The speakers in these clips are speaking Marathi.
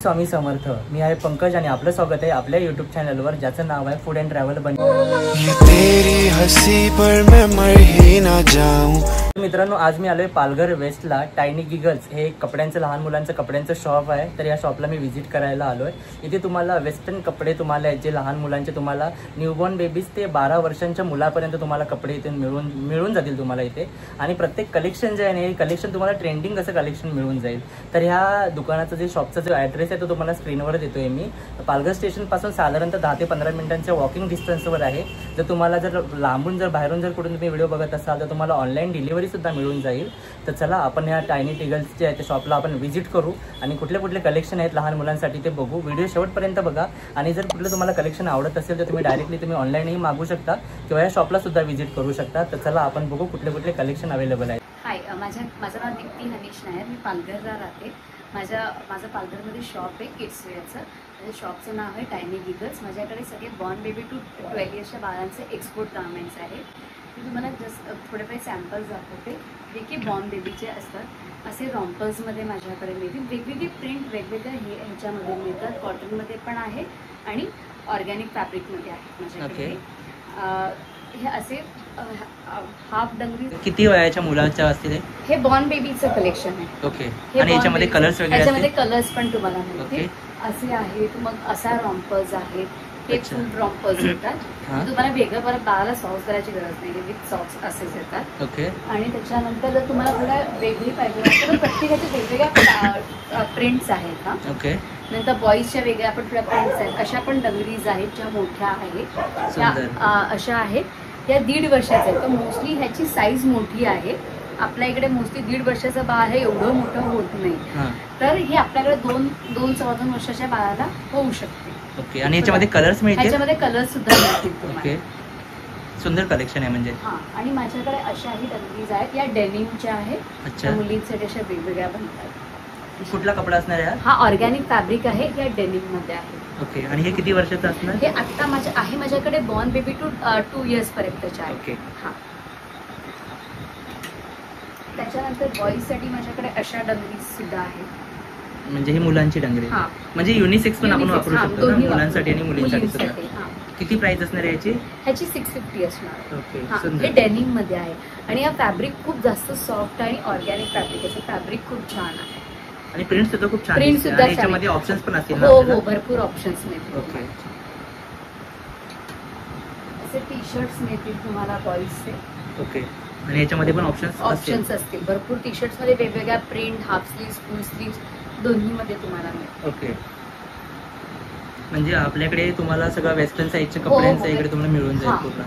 स्वामी समर्थ। मी आहे पंकज आणि आपलं स्वागत आहे आपल्या यूट्यूब चॅनलवर ज्याचं नाव आहे फूड अँड ट्रॅव्हल बन। मित्रांनो, आज मी आलोय पालघर वेस्टला टायनी गिगल्स हे कपड्यांचं लहान मुलांचं कपड्यांचं शॉप आहे। तर या शॉपला मी व्हिजिट करायला आलोय। इथे तुम्हाला वेस्टर्न कपडे तुम्हाला जे लहान मुलांचे तुम्हाला न्यूबॉर्न बेबीज ते 12 वर्षांच्या मुलापर्यंत तुम्हाला कपडे इथे मिळून जातील तुम्हाला इथे। आणि प्रत्येक कलेक्शन जे आहे हे कलेक्शन तुम्हाला ट्रेंडिंग असं कलेक्शन मिळून जाईल। तर ह्या दुकानाचं जे शॉपचा जो ॲड्रेस आहे तो तुम्हाला स्क्रीनवर देतोय मी। पालघर स्टेशन पासून साधारणतः 10 ते 15 मिनिटांच्या वॉकिंग डिस्टन्सवर आहे। जर तुम्हाला जर लांबून जर बाहेरून जर कुठून तुम्ही व्हिडिओ बघत असाल तर तुम्हाला ऑनलाईन डिलिव्हरी सुद्धा मिळून जाईल। तर चला आपण ह्या टायनी टिगल्स जे आहे त्या शॉपला आपण व्हिजिट करू आणि कुठले कुठले कलेक्शन आहेत लहान मुलांसाठी ते बघू। व्हिडिओ शेवटपर्यंत बघा आणि जर कुठलं तुम्हाला कलेक्शन आवडत असेल तर तुम्ही डायरेक्टली ऑनलाईनही मागू शकता किंवा या शॉपला सुद्धा व्हिजिट करू शकता। तर चला आपण बघू कुठले कुठले कलेक्शन अवेलेबल आहे। हाय, माझं नाव दीप्ती हनीश नायर। मी पालघरला राहते। माझं पालघरमध्ये शॉप आहे किड्स वेअरचं। माझ्या शॉपचं नाव आहे टायनी गिगल्स। माझ्याकडे सगळे बॉर्न बेबी टू 12 इयर्सच्या बाळांचे एक्सपोर्ट गार्मेंट्स आहेत। मी तुम्हाला जस्ट थोडेफार सॅम्पल्स दाखवते जे की बॉर्न बेबीचे असतात। असे रॉम्पर्समध्ये माझ्याकडे मिळतील वेगवेगळे प्रिंट वेगवेगळ्या ह्याच्यामध्ये मिळतात। कॉटनमध्ये पण आहे आणि ऑर्गॅनिक फॅब्रिकमध्ये आहेत माझ्याकडे। हे असे हाफ डंगरी किती वयाच्या मुलांच्या असतील हे बॉर्न बेबीचं कलेक्शन आहे। ओके, आणि याच्यामध्ये कलर्स वगैरे याच्यामध्ये कलर्स पण तुम्हाला मिळतील। असे आहेत, मग असा रॉम्पर्स आहेत, हे फुल रॉम्पर्स येतात। तुम्हाला वेगळं परत बाळाला सॉक्स करायची गरज नाही, विथ सॉक्स असेच येतात। ओके, आणि त्याच्यानंतर जर तुम्हाला थोड्या वेगळी पाहिजे तर प्रत्येकाच्या वेगवेगळ्या प्रिंट्स आहेत। हा, ओके। नंतर बॉईजच्या वेगळ्या पण थोड्या प्रिंट्स आहेत। अशा पण डंगरीज आहेत ज्या मोठ्या आहेत, त्या अशा आहेत। त्या 1.5 वर्षाच्या आहेत। तर मोस्टली ह्याची साईज मोठी आहे। आपल्या इकडे मोस्टली 1.5 वर्षाचं बाळ हे एवढं मोठं होत नाही, तर हे आपल्याकडे 2-2.25 वर्षाच्या बाळाला होऊ शकते। ओके, आणि याच्यामध्ये कलर्स मिळतील? ह्याच्यामध्ये कलर्स सुद्धा मिळतील। ओके, सुंदर कलेक्शन आहे म्हणजे। हा, आणि माझ्याकडे अशाही डंगरीज आहेत, या डेनिमच्या आहेत। मुलींसाठी अशा वेगवेगळ्या बनतात। कुठला कपडा असणार आहे हा? ऑर्गॅनिक फॅब्रिक आहे, या डेनिम मध्ये आहे। ओके, आणि हे किती वर्षाचं असणार? हे आता माझ्याकडे बॉर्न बेबी टू 2 इयर्स पर्यंतचे आहे। ओके, हा। त्याच्यानंतर बॉईजसाठी माझ्याकडे अशा डंगरीज सुद्धा आहेत। म्हणजे ही मुलांची डंगरी, म्हणजे युनिसेक्स पण आपण वापरू शकतो ना, मुलांसाठी आणि मुलींसाठी सुद्धा। किती प्राइस असणार आहे याची? ह्याची 650 असणार। ओके, हे डेनिम मध्ये आहे आणि हा फॅब्रिक खूप जास्त सॉफ्ट आणि ऑर्गॅनिक फॅब्रिक आहे। फॅब्रिक खूप छान आहे आणि प्रिंट सुद्धा खूप छान आहे। प्रिंट सुद्धा याच्यामध्ये ऑप्शन्स पण असतील? हो हो, भरपूर ऑप्शन्स मिळतील। ओके, असे टी शर्ट्स मिळतील तुम्हाला बॉईजचे। ओके, आणि याच्यामध्ये पण ऑप्शन्स असतील भरपूर। टी शर्ट्स मध्ये वेगवेगळ्या प्रिंट, हाफ स्लीव्स, फुल स्लीव्स दोन्ही मध्ये तुम्हाला मिळेल। ओके, म्हणजे आपल्याकडे तुम्हाला सगळं वेस्टर्न साईजच्या कपड्यांचं इकडे तुम्हाला मिळून जाईल पूर्ण।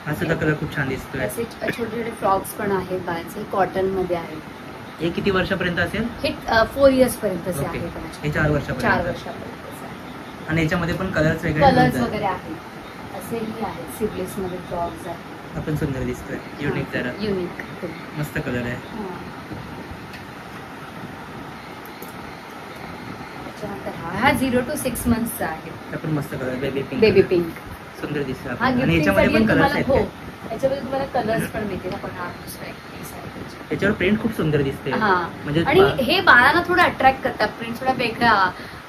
हा सुद्धा कलर खूप छान दिसतोय। असे छोटे छोटे फ्रॉक्स पण आहेत बाळांचे, कॉटन मध्ये आहेत। हे किती वर्षापर्यंत असेल? हे 4 इयर्स पर्यंतचे आहे। हे 4 वर्षापर्यंत। 4 वर्षापर्यंत। आणि याच्यामध्ये पण कलर्स वगैरे आहेत। असेही आहेत, स्लीवलेस मध्ये फ्रॉक्स आहेत। आपण सुंदर दिसतोय, युनिक जरा, युनिक मस्त कलर आहे। हा 0 to 6 मंथ्सचा आहे। आपण मस्त कलर, बेबी पिंक सुंदर दिसतोय। आणि याच्यामध्ये पण कलर्स आहेत? हो, याच्यामध्ये तुम्हाला कलर्स पण मिळतील। आपण हा दुसरा एक पीस आहे, त्याच्यावर प्रिंट खूप सुंदर दिसते। म्हणजे आणि हे बाळांना थोडं अट्रॅक्ट करतात। प्रिंट थोडा वेगळा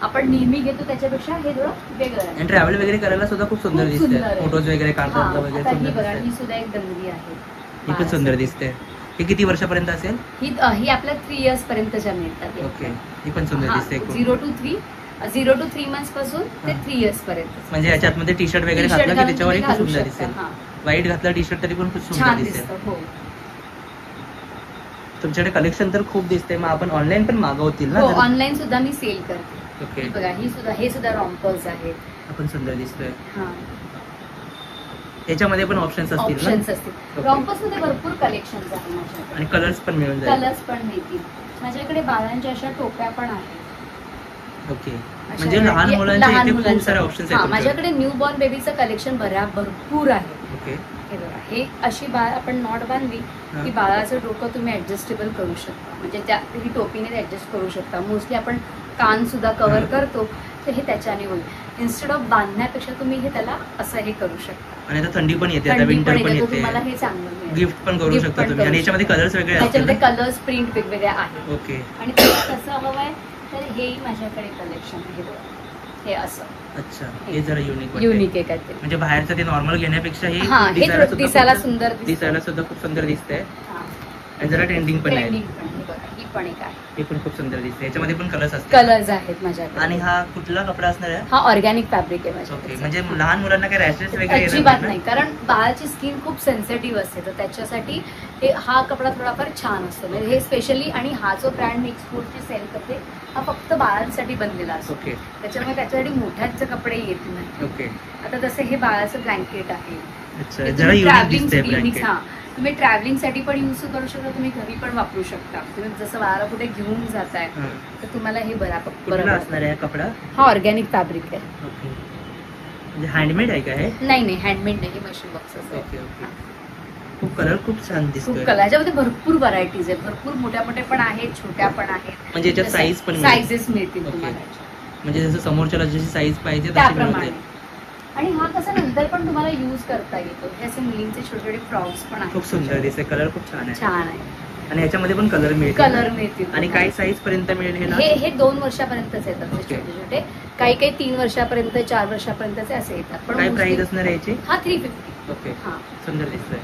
आपण नेहमी घेतो त्याच्यापेक्षा हे थोडं वेगळं आहे। आणि ट्रॅव्हल वगैरे करायला सुद्धा खूप सुंदर दिसते, फोटोज वगैरे काढताना वगैरे सुंदर दिसते। ही सुद्धा एक डंगरी आहे, ही पण सुंदर दिसते। ही किती वर्षापर्यंत असेल? ही आपल्या 3 इयर्स पर्यंतच्या मिळतात। ओके, ही पण सुंदर दिसते। 0 to 3 मंथ्स पासून ते 3 इयर्स पर्यंत। म्हणजे याच्यामध्ये टी शर्ट वगैरे घातलं की त्याच्यावर खूप सुंदर दिसेल। व्हाईट घातलं टी शर्ट तरी पण खूप सुंदर दिसेल। तुमच्याकडे कलेक्शन तर खूप दिसते, मग आपण ऑनलाईन पण मागवतील ना? ऑनलाईन सुद्धा मी सेल करते। ओके, बघा हे सुद्धा रॉम्पर्स आहेत। आपण सुंदर दिसतोय। याच्यामध्ये पण ऑप्शन्स असतील। रॉम्पर्स मध्ये भरपूर कलेक्शन्स आहेत माझ्याकडे आणि कलर्स पण मिळून जाईल। कलर्स पण मिळतील माझ्याकडे। बाळांच्या अशा टोप्या पण आहेत। ओके, म्हणजे लहान मुलांचे इथे खूप सारे ऑप्शन्स आहेत। माझ्याकडे न्यूबॉर्न बेबीचं कलेक्शन भरपूर आहे। ओके, हे अशी बाळ आपण नॉट बांधली की बाळाचं डोकं तुम्ही ऍडजस्टेबल करू शकता, म्हणजे त्या ही टोपीने ऍडजस्ट करू शकता। मोस्टली आपण कान सुद्धा कव्हर करतो, तर हे त्याच्याने होईल। इन्स्टेड ऑफ बांधण्यापेक्षा तुम्ही हे त्याला असं हे करू शकता। आणि आता थंडी पण येते, आता विंटर पण येते, तुम्हाला हे चांगलं गिफ्ट पण करू शकता तुम्ही। आणि याच्यामध्ये कलर्स वेगळे आहेत, त्याच्यामध्ये कलर्स प्रिंट वेगवेगळे आहेत। ओके, आणि कसं हवंय तर हेही माझ्याकडे कलेक्शन आहे बघा. हे असं अच्छा, हे जरा युनिक युनिक आहे काहीतरी. म्हणजे बाहेरचं ते नॉर्मल घेण्यापेक्षा हे हा, हे दिसायला सुंदर दिसतं. दिसायला सुद्धा खूप सुंदर दिसतंय हा. आणि जरा ट्रेंडिंग पण आहे. ट्रेंडिंग पण आहे बघा. ही पण एक आहे. हे पण खूप सुंदर दिसते. याच्यामध्ये पण कलर्स असतात. कलर्स आहेत माझ्याकडे. आणि हा कुठला कपडा असणार आहे? हा ऑर्गॅनिक फॅब्रिक आहे ओके, माझ्याकडे. म्हणजे लहान मुलांना काही रॅशेस वगैरे येणार अजिबात नाही, कारण बाळाची स्किन खूप सेन्सिटिव्ह असते, तर त्याच्यासाठी हा कपडा थोडाफार छान असतो. म्हणजे हे स्पेशली, आणि हा जो ब्रँड मी एक्सपोर्टची सेल करते हा फक्त बाळांसाठी बनलेला असतो. ओके. त्याच्यामुळे त्याच्यासाठी मोठ्यांचे कपडे येत नाही. ओके. आता जसं हे बाळाचं ब्लँकेट आहे. अच्छा, जरा युनिक दिसतंय ब्लँकेट. हा, तुम्ही ट्रॅव्हलिंग साठी पण यूज करू शकता, तुम्ही घरी पण वापरू शकता. तुम्ही जसं बाळाला कुठे घेऊन जाताय तर तुम्हाला हे कुठला असणार आहे कपडा? हा ऑर्गॅनिक फॅब्रिक आहे. ओके, म्हणजे हँडमेड आहे का हे? नाही, हँडमेड नाही, मशीन बॉक्स आहे. Okay okay. खूप कलर खूप छान दिसतोय. खूप कलर, याच्यामध्ये भरपूर व्हरायटीज आहेत. भरपूर मोठ्या मोठ्या पण आहेत, छोट्या पण आहेत. म्हणजे याच्यात साईज पण साईजेस मिळतील तुम्हाला. म्हणजे जसं समोरच्याला जशी साईज पाहिजे तशी त्याप्रमाणे. मिळते. आणि हा कसा नंतर पण तुम्हाला यूज करता येतो. हे असे मुलींचे छोटे छोटे फ्रॉक्स पण आहेत. खूप सुंदर दिसते. कलर खूप छान आहे. छान आहे. आणि याच्यामध्ये पण कलर मिळतील. आणि काय साईज पर्यंत मिळेल? हे 2 वर्षापर्यंतच येतात छोटे छोटे. काही 3 वर्षापर्यंत, 4 वर्षापर्यंतचे असे येतात. पण काय प्राइस असणार आहे याची? हा 350. ओके. हा, सुंदर दिसतंय.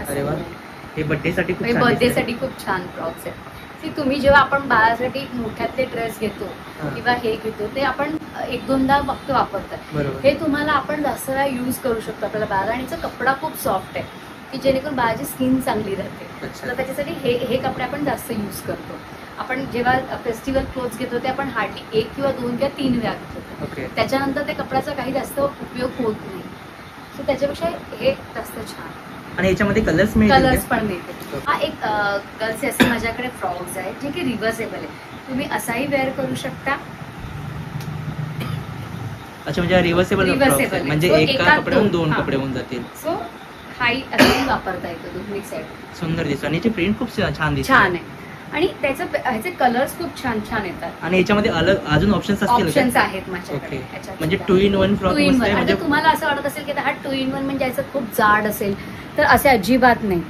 अरे वा, हे बर्थडे साठी खूप छान. बर्थडे साठी खूप छान फ्रॉक्स आहेत. की तुम्ही जेव्हा आपण बाळासाठी मोठ्यातले ड्रेस घेतो किंवा हे घेतो, ते आपण 1-2दा फक्त वापरतात. हे तुम्हाला आपण जास्त वेळा यूज करू शकतो आपल्याला बाळाला. आणि कपडा खूप सॉफ्ट आहे की जेणेकरून बाळाची स्किन चांगली राहते. तर त्याच्यासाठी हे कपडे आपण जास्त यूज करतो. आपण जेव्हा फेस्टिवल क्लोथ्स घेतो ते आपण हार्डली 1 किंवा 2 किंवा 3 वेळा घेतो. त्याच्यानंतर त्या कपड्याचा काही जास्त उपयोग होत नाही. सो त्याच्यापेक्षा हे जास्त छान. आणि याच्यामध्ये कलर्स पण मिळते. हा एक गर्ल्स असे माझ्याकडे फ्रॉक्स आहेत जे की रिव्हर्सेबल आहे. तुम्ही असाही वेअर करू शकता. अच्छा, म्हणजे रिव्हर्सेबल म्हणजे एका कपड्याहून 2 कपडे होऊन जातील. सो हाही असाही वापरता येतो दोन्ही साईड. सुंदर दिसतो. आणि याची प्रिंट खूप छान दिसते. छान आहे. आणि ह्याचे कलर्स खूप छान छान येतात. आणि याच्यामध्ये अजून ऑप्शन्स आहेत माझ्याकडे. म्हणजे 2-in-1 फ्रॉक. म्हणजे तुम्हाला असं वाटत असेल की हा 2-in-1 म्हणजे याचं खूप जाड असेल, तर असे अजिबात नाही.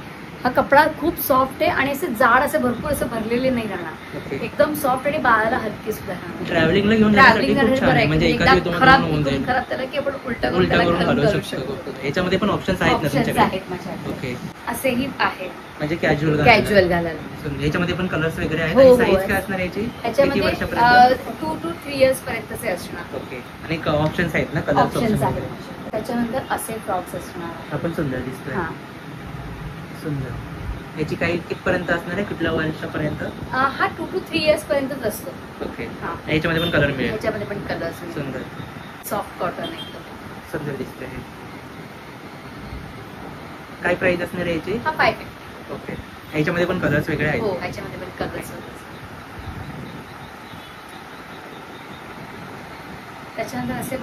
हा कपडा खूप सॉफ्ट आहे आणि असे जाड असे भरपूर असं भरलेले नाही राहणार. एकदम सॉफ्ट आणि बाळाला हलकी सुद्धा राहणार. ट्रॅव्हलिंगला घेऊन म्हणजे खराब त्याला की आपण उलटा करून घालू शकतो. याच्यामध्ये पण ऑप्शन्स आहेत ना तुमच्याकडे? आहेत माझ्याकडे. ओके. असेही आहेत. म्हणजे कॅज्युअल घालायला. याच्यामध्ये पण कलर्स वगैरे आहेत. आणि साईज काय असणार याची? किती वर्षापर्यंत? 2 to 3 years पर्यंतचे असणार. ओके. आणि ऑप्शन्स आहेत ना, कलर ऑप्शन्स आहेत. त्याच्यानंतर असे फ्रॉक्स असणार. हा पण सुंदर दिसतोय. सुंदर. याची काही कितपर्यंत असणार आहे? कुठल्या वर्षापर्यंत? हा 2 to 3 years पर्यंतच असतो. ओके. याच्यामध्ये पण कलर मिळेल? याच्यामध्ये पण कलर्स. सुंदर. सॉफ्ट कॉटन आहे. सुंदर दिसतंय हे. काय प्राइस असणार आहे याची? हा 550. ओके. याच्यामध्ये पण कलर्स वेगळे आहेत? हो, याच्यामध्ये पण कलर्स. त्याच्यानंतर असे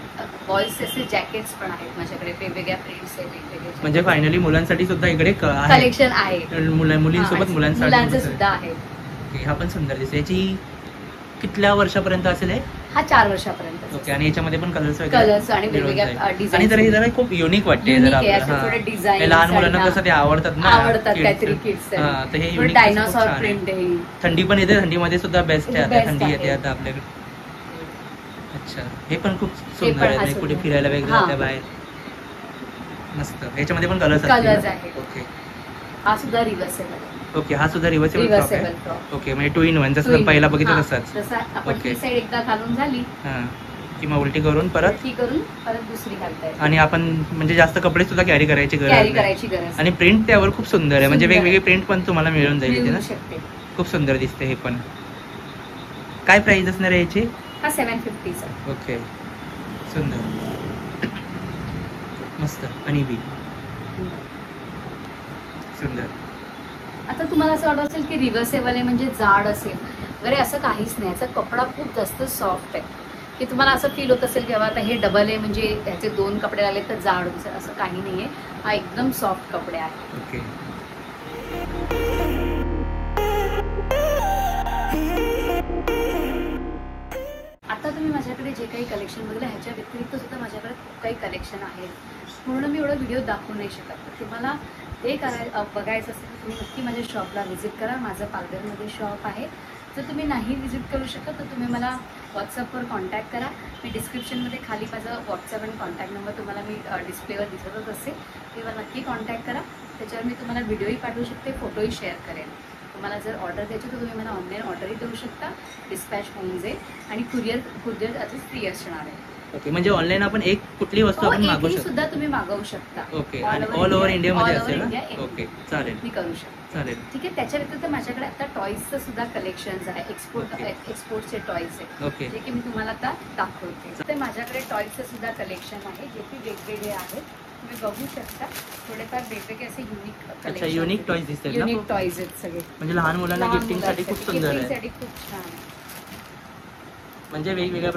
बॉयज असे जॅकेट्स पण आहेत माझ्याकडे. वेगवेगळ्या प्रिंट्स आहेत, वेगवेगळे. म्हणजे फायनली मुलांसाठी सुद्धा इकडे कलेक्शन आहे. मुलींसोबत मुलांचे सुद्धा आहे. हा पण सुंदर दिसतो. याची कितल्या वर्षापर्यंत असेल? हा 4 वर्षापर्यंत. ओके. आणि याच्यामध्ये पण कलर्स आणि वेगवेगळ्या डिझाईन. आणि जरा खूप युनिक वाटते. लहान मुलांना कसं ते आवडतात ना, काहीतरी किड्स. तर हे डायनोसॉर प्रिंट आहे. थंडी पण येते, थंडीमध्ये सुद्धा बेस्ट आहे. आता थंडी येते आता आपल्याकडे. अच्छा, हे पण खूप सुंदर आहे. कुठे फिरायला वगैरे जाते बाहेर, मस्त. याच्यामध्ये पण कलर्स आहेत. ओके. हा सुद्धा रिव्हर्सेबल. ओके. हा सुद्धा रिव्हर्सेबल फ्रॉक. ओके. म्हणजे 2-in-1 जसं पहिला बघितलं तसंच. ओके. साईड एकदा घालून झाली किंवा उलटी करून परत दुसरी घालता. आणि आपण म्हणजे जास्त कपडे सुद्धा कॅरी करायची गरज. आणि प्रिंट त्यावर खूप सुंदर आहे. म्हणजे वेगवेगळे प्रिंट पण तुम्हाला मिळून जाईल ना. खूप सुंदर दिसते. हे पण काय प्राइस असणार आहे याची? हा 750 चा. ओके. सुंदर, मस्त. आणि बी सुंदर. आता तुम्हाला असं वाटत असेल की रिव्हर्सेबल आहे म्हणजे जाड असेल वगैरे, असं काहीच नाही. याचा कपडा खूप जास्त सॉफ्ट आहे की तुम्हाला असं फील होत असेल की आता हे डबल आहे म्हणजे त्याचे 2 कपडे आले तर जाड दिसेल, असं काही नाहीये. हा एकदम सॉफ्ट कपडे आहे. ओके. आता तुम्ही माझ्याकडे जे काही कलेक्शन बघितलं ह्याच्या व्यतिरिक्त सुद्धा माझ्याकडे खूप काही कलेक्शन आहे, म्हणून मी एवढं व्हिडिओ दाखवू नाही शकत. तुम्हाला ते बघायचं असेल तर तुम्ही नक्की माझ्या शॉपला व्हिजिट करा. माझं पालघरमध्ये शॉप आहे. जर तुम्ही नाही व्हिजिट करू शकत तर तुम्ही मला व्हॉट्सअपवर कॉन्टॅक्ट करा. मी डिस्क्रिप्शनमध्ये खाली माझा व्हॉट्सअप आणि कॉन्टॅक्ट नंबर तुम्हाला मी डिस्प्लेवर दिसतच असेल. तेव्हा नक्की कॉन्टॅक्ट करा. त्याच्यावर मी तुम्हाला व्हिडिओही पाठवू शकते, फोटोही शेअर करेन. तुम्हाला जर ऑर्डर द्यायची तर तुम्ही मला ऑनलाईन ऑर्डरही देऊ शकता. डिस्पॅच होऊन जाईल आणि कुरिअर आधीच फ्री असणार आहे. ओके, म्हणजे ऑनलाईन आपण एक कुठली वस्तू आपण मागवू शकतो सुद्धा तुम्ही मागवू शकता. ओके, आणि ऑल ओव्हर इंडियामध्ये असेल ना? ओके, चालेल, मी करू शकते. चालेल, ठीक आहे. त्याच्या व्यतिरिक्त माझ्याकडे आता टॉईजचं सुद्धा कलेक्शन्स आहे. एक्सपोर्टचे टॉईज आहे. ओके, जे की मी तुम्हाला आता दाखवते. तर माझ्याकडे टॉईजचं सुद्धा कलेक्शन आहे, जे की वेगवेगळे आहेत. तुम्ही बघू शकता. थोडेफार वेगवेगळे असे युनिक टॉईज दिसतात. युनिक टॉईज आहेत सगळे. म्हणजे लहान मुलांना गिफ्टिंगसाठी खूप सुंदर आहे. गिफ्टिंगसाठी खूप छान आहे. म्हणजे वेगवेगळ्या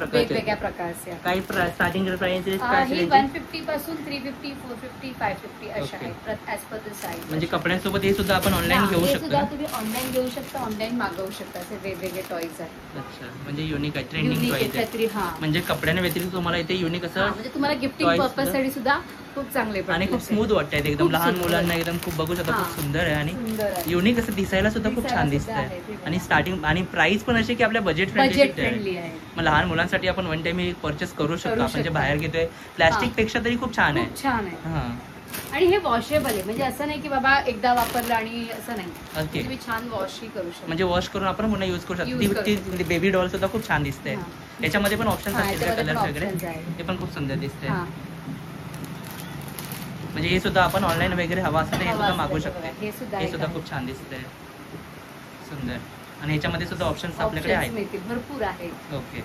प्रकारचे काही स्टार्टिंग प्राइस ही 150 पासून 350, 450, 550 अशा आहेत ऍज पर द साईज. म्हणजे कपड्यांसोबत हे सुद्धा आपण ऑनलाईन घेऊ शकतो. सुद्धा तुम्ही ऑनलाईन घेऊ शकता, ऑनलाईन मागवू शकता. असे वेगवेगळे टॉईज आहेत. अच्छा, म्हणजे युनिक आहे, ट्रेंडिंग टॉईज आहे. म्हणजे कपड्यांच्या व्यतिरिक्त तुम्हाला इथे युनिक असं म्हणजे तुम्हाला गिफ्टिंग पर्पज साठी सुद्धा खूप चांगले आणि खूप स्मूथ वाटतात. एकदम लहान मुलांना एकदम खूप बघू शकता. खूप सुंदर आहे आणि युनिक असं दिसायला सुद्धा खूप छान दिसत आहे. आणि स्टार्टिंग आणि प्राइस पण अशी की आपल्या बजेट फ्रेंडली आहे. मग लहान मुलांसाठी आपण वन टाइम परचेस करू शकतो. आपण जे बाहेर घेतोय प्लास्टिक पेक्षा तरी खूप छान आहे. छान आहे. आणि हे वॉशेबल आहे. म्हणजे असं नाही की बाबा एकदा वापरलं आणि असं नाही. तुम्ही छान वॉशही करू शकता. म्हणजे वॉश करून आपण पुन्हा युज करू शकतो. ती बेबी डॉल सुद्धा खूप छान दिसते. याच्यामध्ये पण ऑप्शन असतील कलर वगैरे, ते पण खूप सुंदर दिसते. म्हणजे हे सुद्धा आपण ऑनलाईन वगैरे हवा असेल तर हे सुद्धा मागवू शकतो. हे सुद्धा खूप छान दिसतंय, सुंदर. आणि ह्याच्यामध्ये सुद्धा ऑप्शन्स आपल्याकडे आहेत, भरपूर आहे. ओके,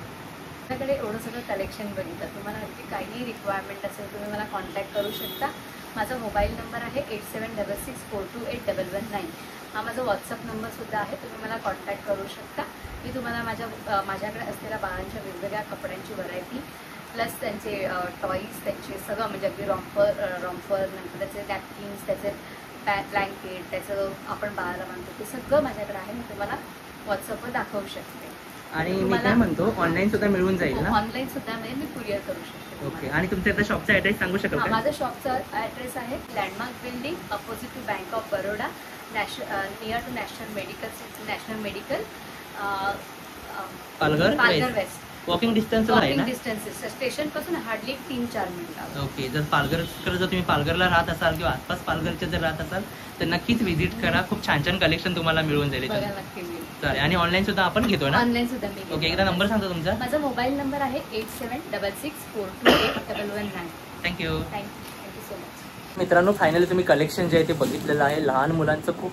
आपल्याकडे एवढं सगळं कलेक्शन बघितलं. तुम्हाला नक्की काही रिक्वायरमेंट असेल तुम्ही मला कॉन्टॅक्ट करू शकता. माझा मोबाईल नंबर आहे 8766428119. हा माझा व्हॉट्सअप नंबर सुद्धा आहे. तुम्ही मला कॉन्टॅक्ट करू शकता. मी तुम्हाला माझ्याकडे असलेल्या बाळांच्या वेगवेगळ्या कपड्यांची व्हरायटी प्लस त्यांचे टॉईज, त्यांचे सगळं म्हणजे अगदी रॉम्पर नंतर त्याचे नॅपकिन्स, त्याचे ब्लँकेट, त्याचं आपण बाळाला बांधतो ते सगळं माझ्याकडे आहे. मी तुम्हाला व्हॉट्सअपवर दाखवू शकते. आणि मी काय म्हणतो ऑनलाईन सुद्धा मिळून जाईल ना? ऑनलाईन सुद्धा मी कुरिअर करू शकते. ओके, आणि तुमच्या आता शॉपचा ऍड्रेस सांगू शकाल का? माझा शॉपचा ऍड्रेस आहे landmark building opposite to bank of Baroda, near to national medical, Palghar west. Walking distance आहे ना? स्टेशन पासून हार्डली 3-4 मिनिट. जर तुम्ही पालघरला राहत असाल किंवा आसपास पालघरच्या जर राहत असाल तर नक्कीच व्हिजिट करा. खूप छान छान कलेक्शन तुम्हाला मिळून जाईल. चालेल, आणि ऑनलाईन सुद्धा आपण घेतो ना? ऑनलाईन सुद्धा मी. ओके, एकदा नंबर सांगतो तुमचा? माझा मोबाईल नंबर आहे 8766428119. Thank you so much. मित्रांनो, फायनली तुम्ही कलेक्शन जे आहे ते बघितलेलं आहे. लहान मुलांचं खूप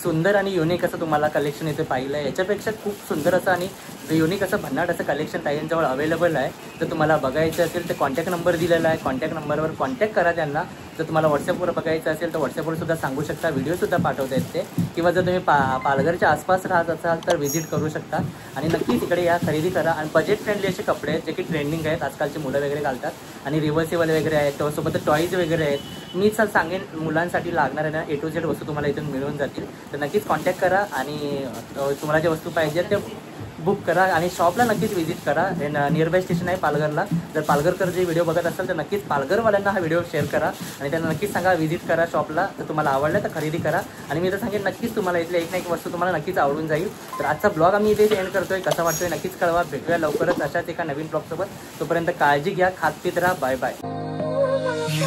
सुंदर आणि युनिक असं तुम्हाला कलेक्शन इथे पाहिलं आहे. याच्यापेक्षा खूप सुंदर असं आणि युनिक असं भन्नाट असं कलेक्शन ताईंजवळ अवेलेबल आहे. जर तुम्हाला बघायचं असेल तर कॉन्टॅक्ट नंबर दिलेला आहे. कॉन्टॅक्ट नंबरवर कॉन्टॅक्ट करा त्यांना. जर तुम्हाला व्हॉट्सअपवर बघायचं असेल तर व्हॉट्सअपवर सुद्धा सांगू शकता, व्हिडिओसुद्धा पाठवता येते. किंवा जर तुम्ही पालघरच्या आसपास राहत असाल तर व्हिजिट करू शकता. आणि नक्कीच इकडे या, खरेदी करा. आणि बजेट फ्रेंडली असे कपडे आहेत जे की ट्रेंडिंग आहेत, आजकालची मुलं वगैरे घालतात. आणि रिव्हर्सेबल वगैरे आहेत, त्यासोबत टॉईज वगैरे आहेत. मी सांगेन मुलांसाठी लागणाऱ्या ना A to Z वस्तू तुम्हाला इथून मिळून जातील. तर नक्कीच कॉन्टॅक्ट करा आणि तुम्हाला ज्या वस्तू पाहिजेत त्या बुक करा. आणि शॉपला नक्कीच व्हिजिट करा. नियर बाय स्टेशन आहे पालघरला. जर पालघरकर जे व्हिडिओ बघत असाल तर नक्कीच पालघरवाल्यांना हा व्हिडिओ शेअर करा आणि त्यांना नक्कीच सांगा व्हिजिट करा शॉपला. तर तुम्हाला आवडलं तर खरेदी करा. आणि मी तर सांगेन नक्कीच तुम्हाला इथल्या एक ना एक वस्तू तुम्हाला नक्कीच आवडून जाईल. तर आजचा ब्लॉग आम्ही इथे एंड करतोय. कसा वाटतोय नक्कीच कळवा. भेटूया लवकरच अशाच एका नवीन ब्लॉगसोबत. तोपर्यंत काळजी घ्या, खात पीत राहा. Bye bye.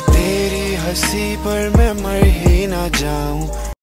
तेरी हंसी पर मैं मर ही ना जाऊं.